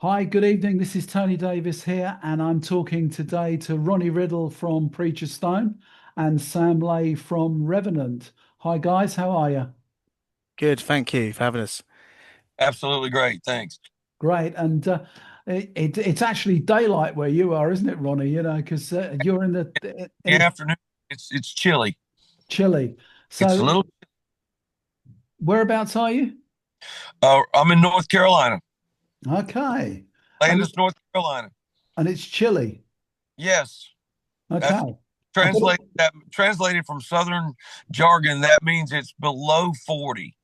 Hi, good evening. This is Tony Davis here, and I'm talking today to Ronnie Riddle from Preacher Stone and Sam Lay from Revenant. Hi, guys. How are you? Good, thank you for having us. Absolutely great. Thanks. Great. And it's actually daylight where you are, isn't it, Ronnie? Because you're in The in afternoon, it's chilly. Chile. It's a So little. whereabouts are you? I'm in North Carolina, Okay. And Landis, North Carolina. it's chilly. Yes, that's Okay. I thought translated. That translated from Southern jargon. That means it's below 40,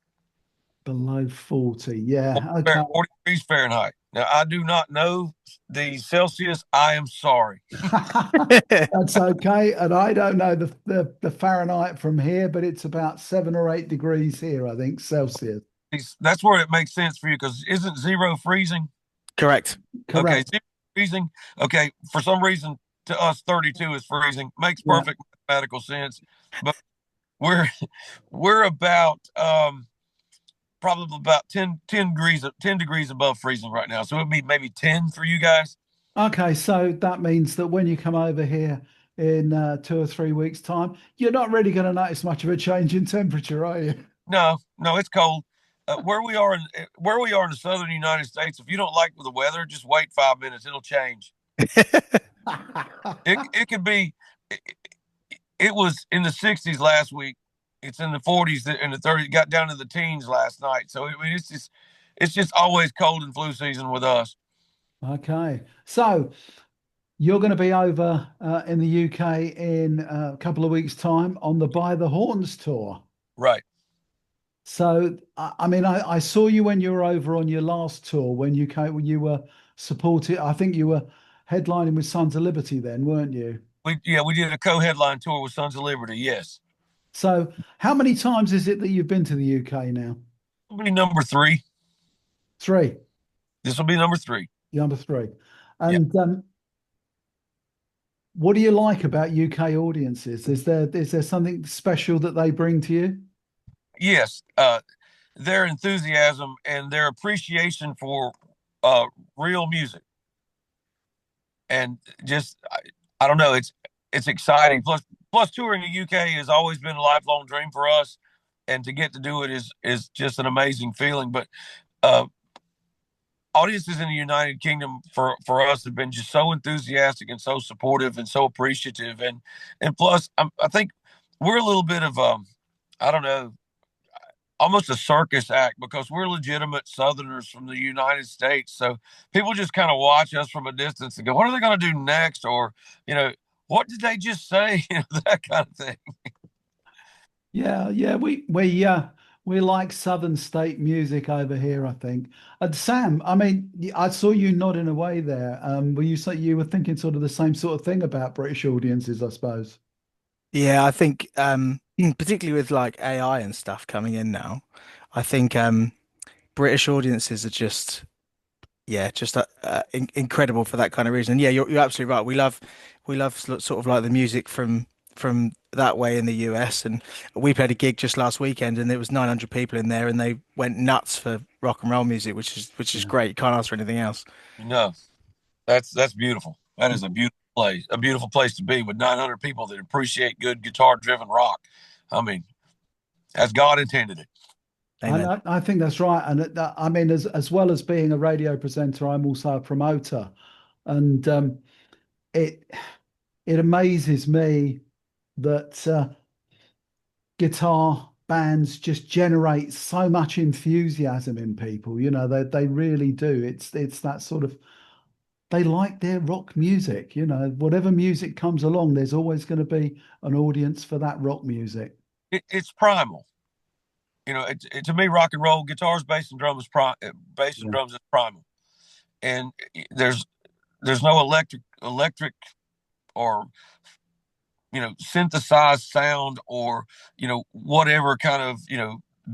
below 40. Yeah. Okay. 40 degrees Fahrenheit. Now, I do not know the Celsius. I am sorry. That's okay. And I don't know the Fahrenheit from here, but it's about 7 or 8 degrees here, I think, Celsius. That's where it makes sense for you because isn't zero freezing? Correct. Okay, Correct. zero freezing. Okay, for some reason to us, 32 is freezing. Makes Yeah. perfect mathematical sense. But we're we're about probably about 10 degrees above freezing right now. So it'd be maybe 10 for you guys. Okay. So that means that when you come over here in 2 or 3 weeks' time, you're not really going to notice much of a change in temperature, are you? No, no, it's cold. Where we are in the southern United States, if you don't like the weather, just wait 5 minutes. It'll change. It could be. It was in the 60s last week. It's in the 40s and the 30s. Got down to the teens last night. So I mean, it's just always cold in flu season with us. Okay. So you're going to be over in the UK in a couple of weeks' time on the By the Horns tour. Right. So, I mean, I saw you when you were over on your last tour when you came, when you were supported. I think you were headlining with Sons of Liberty then, weren't you? We did a co-headline tour with Sons of Liberty. Yes. So, how many times is it that you've been to the UK now? It'll be number three. Three, This will be number three. number three. Yeah. And what do you like about UK audiences? Is there something special that they bring to you? Yes. Their enthusiasm and their appreciation for uh, real music, and just I don't know, it's exciting. Plus touring the UK has always been a lifelong dream for us, and to get to do it is just an amazing feeling. But uh, audiences in the United Kingdom for us have been just so enthusiastic and so supportive and so appreciative, and plus I think we're a little bit of I don't know, almost a circus act because we're legitimate Southerners from the United States. So people just kind of watch us from a distance and go, "What are they going to do next?" Or you know, "What did they just say?" That kind of thing. Yeah, yeah, we like Southern state music over here, I think. And Sam, I mean, I saw you nodding away there. Were you so you were thinking sort of the same sort of thing about British audiences, I suppose? Yeah, I think particularly with like AI and stuff coming in now, I think British audiences are just just incredible for that kind of reason. And yeah, you're absolutely right. We love sort of like the music from that way in the US, and we played a gig just last weekend, and there was 900 people in there, and they went nuts for rock and roll music, which is Yeah. great. You can't ask for anything else. No, that's beautiful. That is a beautiful place to be with 900 people that appreciate good guitar-driven rock. I mean, as God intended it. And Amen. I think that's right. And I mean, as well as being a radio presenter, I'm also a promoter, and it it amazes me that guitar bands just generate so much enthusiasm in people. They really do. It's that sort of they like their rock music. Whatever music comes along, there's always going to be an audience for that rock music. It's primal. To me, rock and roll, guitars, bass and Yeah. drums is primal, and there's no electric or synthesized sound or whatever kind of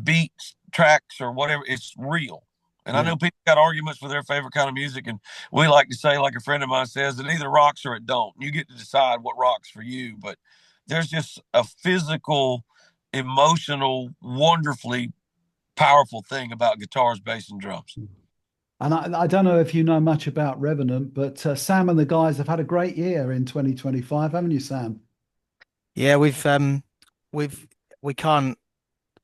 beats tracks or whatever. It's real. And I Yeah. know people got arguments for their favorite kind of music, and we like to say, like a friend of mine says, it either rocks or it don't. You get to decide what rocks for you. But there's just a physical, emotional, wonderfully powerful thing about guitars, bass, and drums. And I don't know if you know much about Revenant, but Sam and the guys have had a great year in 2025, haven't you, Sam? Yeah, we've we can't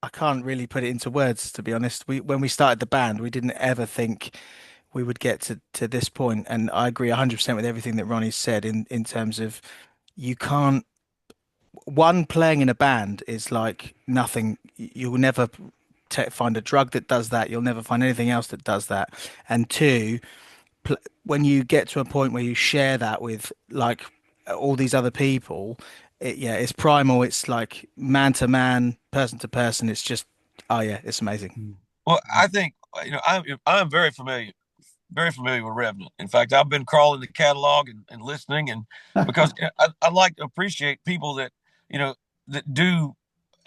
I can't really put it into words, to be honest. We When we started the band, we didn't ever think we would get to this point, and I agree 100% with everything that Ronnie said in terms of you can't one playing in a band is like nothing. You'll never find a drug that does that. You'll never find anything else that does that. And two, when you get to a point where you share that with like all these other people, yeah, it's primal. It's like man to man, person to person. It's just, oh yeah, it's amazing. Mm. Well, I think I'm very familiar with Revenant. In fact, I've been crawling the catalog and listening, and because I like to appreciate people that that do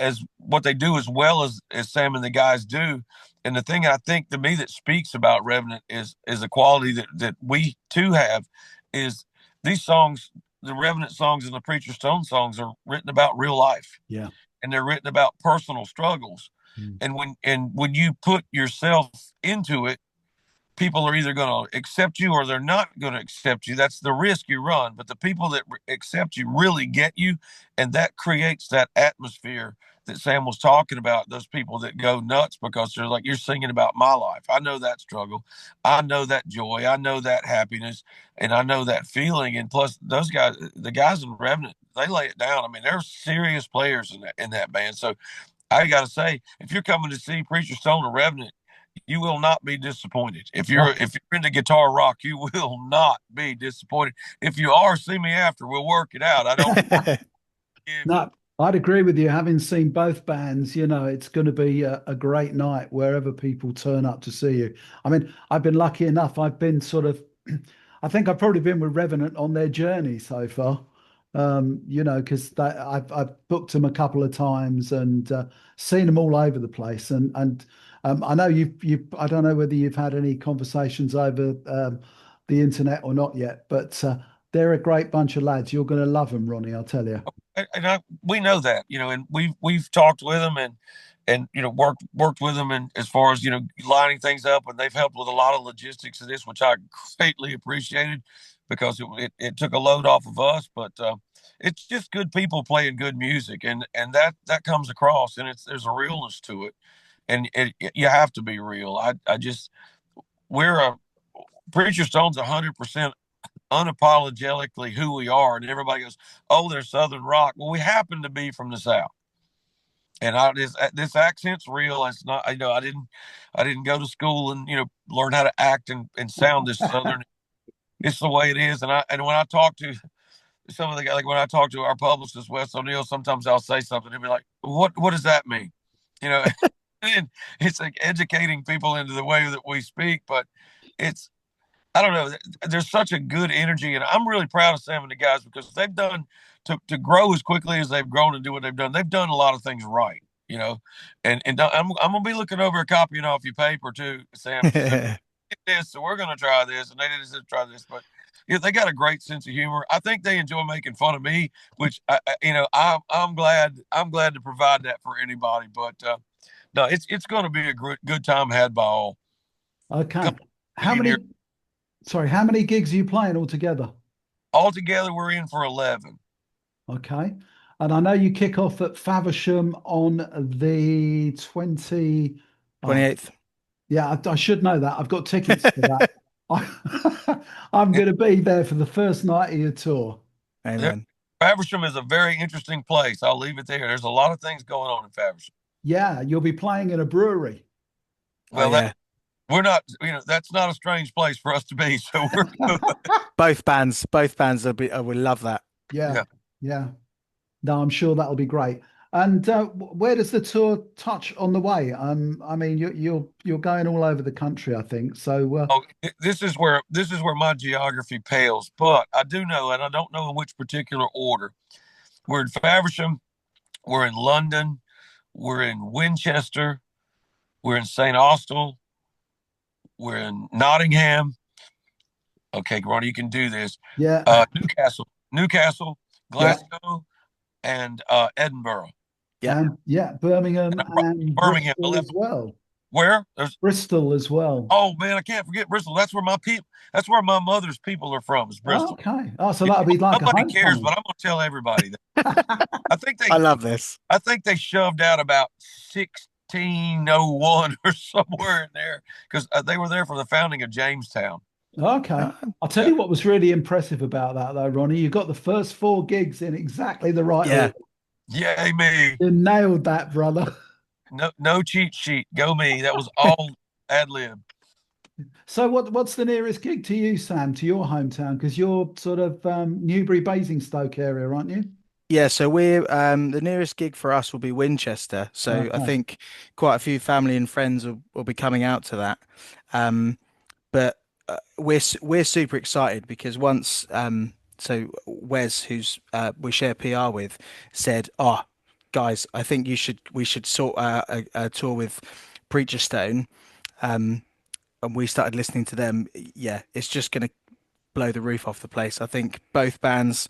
as what they do as well as Sam and the guys do. And the thing I think to me that speaks about Revenant is a quality that we too have is these songs, the Revenant songs and the Preacher Stone songs are written about real life, Yeah. and they're written about personal struggles. Mm. And when you put yourself into it, people are either going to accept you or they're not going to accept you. That's the risk you run. But the people that accept you really get you. And that creates that atmosphere that Sam was talking about. Those people that go nuts because they're like, you're singing about my life. I know that struggle. I know that joy. I know that happiness. And I know that feeling. And plus, those guys, the guys in Revenant, they lay it down. I mean, they're serious players in that band. So I got to say, if you're coming to see Preacher Stone or Revenant, you will not be disappointed. If you're into guitar rock, you will not be disappointed. If you are, see me after. We'll work it out. I don't give. No, I'd agree with you. Having seen both bands, it's going to be a great night wherever people turn up to see you. I mean, I've been lucky enough. I've been sort of, I think I've probably been with Revenant on their journey so far. Because I've booked them a couple of times and seen them all over the place. And I know I don't know whether you've had any conversations over the internet or not yet, but they're a great bunch of lads. You're going to love them, Ronnie, I'll tell you. We know that, and we've talked with them and worked with them, and as far as lining things up, and they've helped with a lot of logistics of this, which I greatly appreciated because it took a load off of us. But it's just good people playing good music, and that comes across, and there's a realness to it, and you have to be real. I just we're a Preacher Stone's 100% unapologetically who we are, and everybody goes, "Oh, they're Southern rock." Well, we happen to be from the South, and this accent's real. It's not. I didn't go to school and learn how to act and sound this Southern. It's the way it is, and when I talk to some of the guys, like when I talk to our publicist Wes O'Neill, sometimes I'll say something, he'll be like, "What does that mean?" You know, and it's like educating people into the way that we speak, but it's I don't know. There's such a good energy, and I'm really proud of Sam and the guys because they've done to grow as quickly as they've grown and do what they've done. They've done a lot of things right, and I'm gonna be looking over a copying off your paper too, Sam. This, so we're gonna try this, and they didn't try this, but they got a great sense of humor. I think they enjoy making fun of me, which I'm glad to provide that for anybody. But no, it's going to be a good time had by all. Okay. Come How here. many, sorry, how many gigs are you playing altogether? Altogether, we're in for 11. Okay. And I know you kick off at Faversham on the 20. Oh, 28th. yeah, I should know that. I've got tickets for that. I'm going to be there for the first night of your tour. Amen. Faversham is a very interesting place. I'll leave it there. There's a lot of things going on in Faversham. Yeah, you'll be playing in a brewery. Oh Well, yeah. we're not, that's not a strange place for us to be. So we're good. Both bands will love that. Yeah, Yeah. yeah. No, I'm sure that'll be great. And where does the tour touch on the way? I mean, you're going all over the country, I think. So Oh, this is where my geography pales, but I do know, and I don't know in which particular order. We're in Faversham, we're in London, we're in Winchester, we're in St. Austell, we're in Nottingham. Okay, Ronnie, you can do this. yeah, Newcastle, yeah, Glasgow, and Edinburgh. Yeah. yeah, Birmingham And and Birmingham. I Bristol left as well. Where? There's Bristol as well. Oh man, I can't forget Bristol. That's where my people. That's where my mother's people are from. Is Bristol. Okay. Oh, so that'll be like a Nobody cares, homecoming. but I'm gonna tell everybody that. I think I they. love this. I think they shoved out about 1601 or somewhere in there because they were there for the founding of Jamestown. Okay. Uh, I'll tell Yeah, you what was really impressive about that, though, Ronnie. You got the first four gigs in exactly the right yeah. order. yay me! You nailed that, brother. No cheat sheet. Go me. That was all ad lib. So, what's the nearest gig to you, Sam, to your hometown? Because you're sort of Newbury, Basingstoke area, aren't you? Yeah, so we're the nearest gig for us will be Winchester. So I Okay. think quite a few family and friends will be coming out to that. But we're super excited because once so Wes, who's we share PR with, said, "Oh, guys, I think we should sort a tour with Preacher Stone." And we started listening to them. Yeah, it's just going to blow the roof off the place. I think both bands.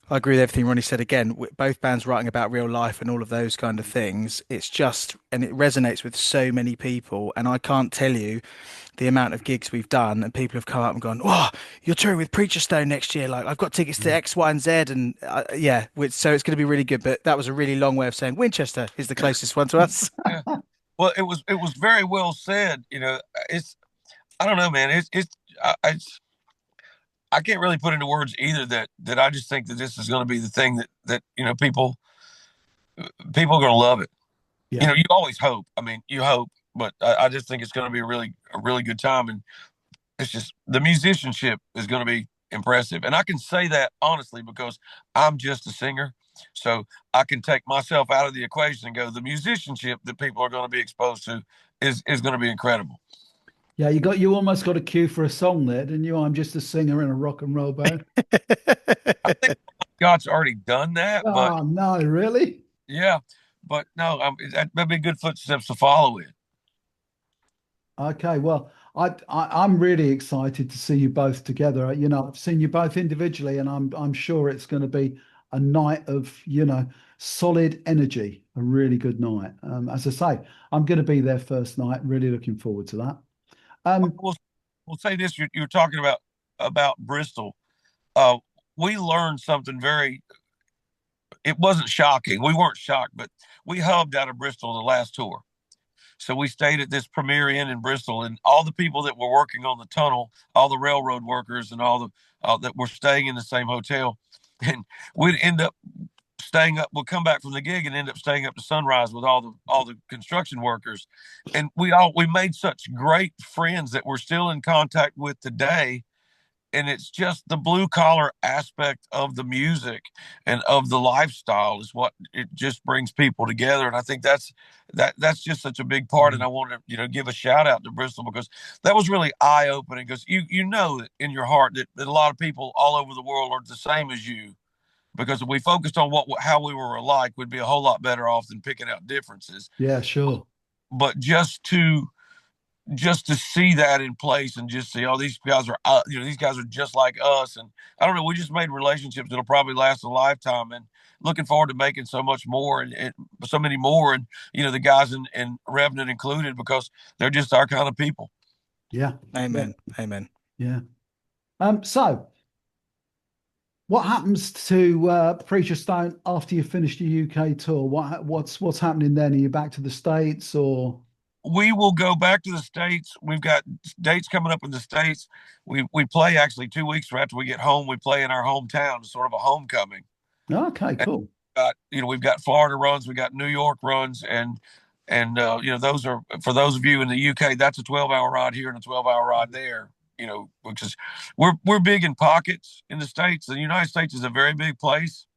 I agree with everything Ronnie said. Again, both bands writing about real life and all of those kind of things. It's just, and it resonates with so many people. And I can't tell you the amount of gigs we've done, and people have come up and gone, "Oh, you're touring with Preacher Stone next year. Like, I've got tickets to X, Y, and Z." And yeah, so it's going to be really good. But that was a really long way of saying Winchester is the closest one to us. Yeah. Well, it was very well said. It's I don't know, man. I can't really put into words either that I just think that this is going to be the thing that people are going to love it. Yeah. You always hope. I mean, you hope, but I just think it's going to be a really good time, and it's just the musicianship is going to be impressive. And I can say that honestly because I'm just a singer, so I can take myself out of the equation and go, the musicianship that people are going to be exposed to is going to be incredible. Yeah, you almost got a cue for a song there, didn't you? I'm just a singer in a rock and roll band. I think Scott's already done that, but Oh no, really? yeah, but no, that'd be good footsteps to follow in. Okay, well, I'm really excited to see you both together. I've seen you both individually, and I'm sure it's going to be a night of, solid energy, a really good night. As I say, I'm going to be there first night. Really looking forward to that. Um, We'll we'll say this: you're talking about Bristol. Uh, we learned something very. It wasn't shocking. We weren't shocked, but we hubbed out of Bristol the last tour. So we stayed at this Premier Inn in Bristol, and all the people that were working on the tunnel, all the railroad workers, and all the that were staying in the same hotel, and we'd end up staying up. We'll come back from the gig and end up staying up to sunrise with all the construction workers, and we made such great friends that we're still in contact with today. And it's just the blue collar aspect of the music and of the lifestyle is what it just brings people together. And I think that's just such a big part. And I want to give a shout out to Bristol because that was really eye opening because you know that in your heart that a lot of people all over the world are the same as you, because if we focused on how we were alike, we'd be a whole lot better off than picking out differences. yeah, sure. But just to see that in place and just see, oh, these guys are just like us. And I don't know, we just made relationships that'll probably last a lifetime, and looking forward to making so much more and so many more. And, the guys in Revenant included, because they're just our kind of people. Yeah, yeah, Amen. Amen. yeah. So what happens to Preacher Stone after you finish the UK tour? What's happening then? Are you back to the States or? We will go back to the States. We've got dates coming up in the States. We play actually 2 weeks after we get home. We play in our hometown, sort of a homecoming. Okay, And cool. we've got Florida runs, we got New York runs, and those are, for those of you in the UK, that's a 12-hour ride here and a 12-hour ride there. Which is, we're big in pockets in the States. The United States is a very big place,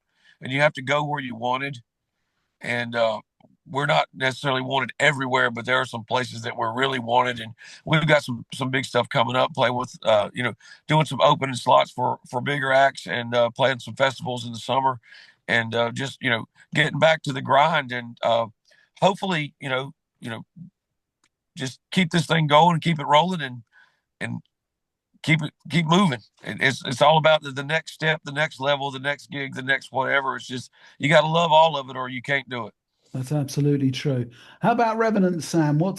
and you have to go where you wanted. And we're not necessarily wanted everywhere, but there are some places that we're really wanted, and we've got some big stuff coming up. Playing with doing some opening slots for bigger acts, and playing some festivals in the summer, and just getting back to the grind, and hopefully just keep this thing going and keep it rolling, and keep moving. It's all about the next step, the next level, the next gig, the next whatever. It's just, you got to love all of it or you can't do it. That's absolutely true. How about Revenant, Sam? What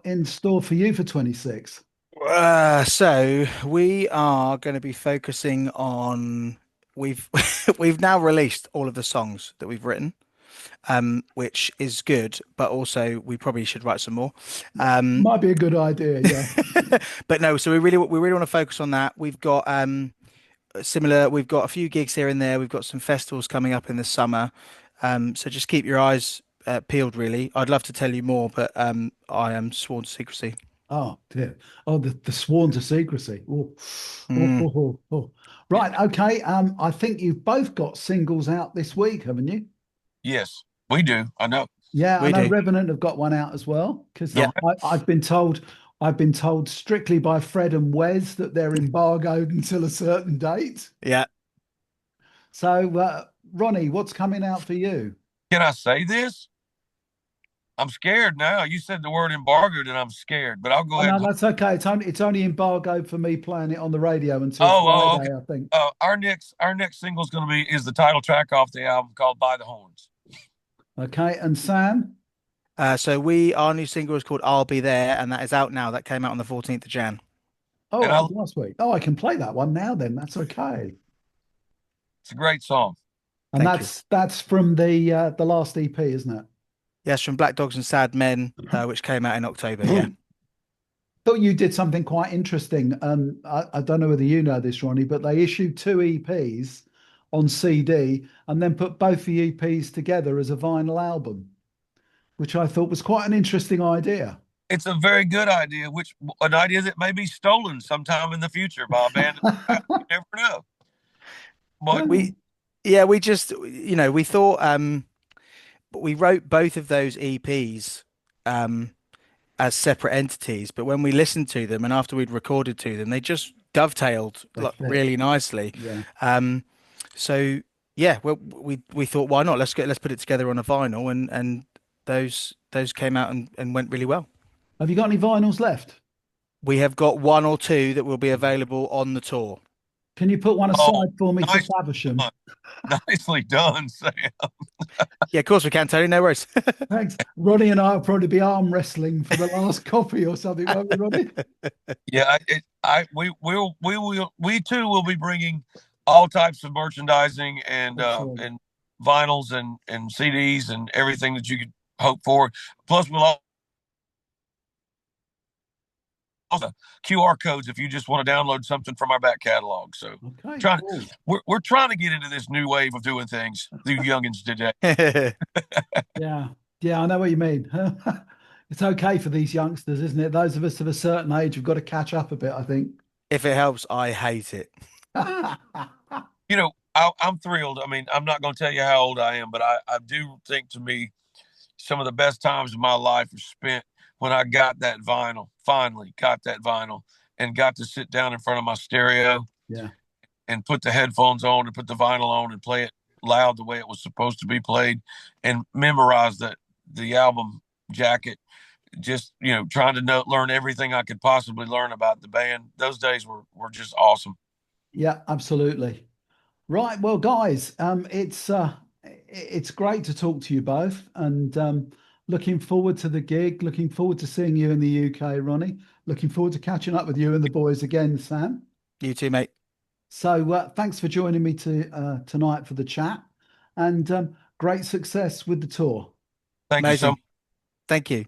in store for you for 26? So we are going to be focusing on we've we've now released all of the songs that we've written, which is good, but also we probably should write some more. Um, Might be a good idea, yeah. but no, so we really want to focus on that. We've got similar, we've got a few gigs here and there. We've got some festivals coming up in the summer. So just keep your eyes peeled, really. I'd love to tell you more, but I am sworn to secrecy. Oh dear. Oh, the sworn to secrecy. Oh, oh, Mm. oh, oh, oh. Right, okay. I think you've both got singles out this week, haven't you? Yes, we do. I know. Yeah, I We know do. Revenant have got one out as well because Yeah. All right. I've been told strictly by Fred and Wes that they're embargoed until a certain date. Yeah. So, Ronnie, what's coming out for you? Can I say this? I'm scared now. You said the word embargoed, and I'm scared. But I'll go Oh ahead no, and. that's okay. It's only embargoed for me playing it on the radio until Okay. Friday, I think. Our next single is going to be is the title track off the album called "By the Horns." Okay, and Sam? So our new single is called "I'll Be There," and that is out now. That came out on the 14th of Jan. Oh, And that was last week. Oh, I can play that one now then. That's okay. it's a great song. And Thank you. that's from the last EP, isn't it? Yes, from Black Dogs and Sad Men, which came out in October. Yeah. Thought you did something quite interesting. I don't know whether you know this, Ronnie, but they issued two EPs on CD and then put both the EPs together as a vinyl album, which I thought was quite an interesting idea. It's a very good idea, which an idea that may be stolen sometime in the future by a band. You never know. But We, yeah, we just, we thought, we wrote both of those EPs, as separate entities, but when we listened to them and after we'd recorded to them, they just dovetailed They like fit. really nicely. Yeah. Um, so yeah, well, we thought, why not? Let's put it together on a vinyl, and those came out and went really well. Have you got any vinyls left? We have got one or two that will be available on the tour. Can you put one oh, aside for me for nicely Faversham? done, nicely done, Sam. Yeah, of course we can, Tony. No worries. Thanks. Ronnie and I will probably be arm wrestling for the last copy or something, won't we, Ronnie? Yeah, we too will be bringing all types of merchandising Excellent. and vinyls and CDs and everything that you could hope for. Plus, we'll also QR codes if you just want to download something from our back catalog. So Okay, trying cool. we're trying to get into this new wave of doing things, the youngins today. Yeah. Yeah, I know what you mean. It's okay for these youngsters, isn't it? Those of us of a certain age have got to catch up a bit, I think. If it helps, I hate it. You know, I'm thrilled. I mean, I'm not going to tell you how old I am, but I do think to me some of the best times of my life were spent when I got that vinyl, finally got that vinyl, and got to sit down in front of my stereo Yeah. and put the headphones on and put the vinyl on and play it loud the way it was supposed to be played and memorize the album jacket. Just trying to learn everything I could possibly learn about the band. Those days were just awesome. Yeah, absolutely. Right. Well, guys, it's great to talk to you both, and looking forward to the gig. Looking forward to seeing you in the UK, Ronnie. Looking forward to catching up with you and the boys again, Sam. You too, mate. So thanks for joining me tonight for the chat, and great success with the tour. Thank you so Amazing. much. Thank you.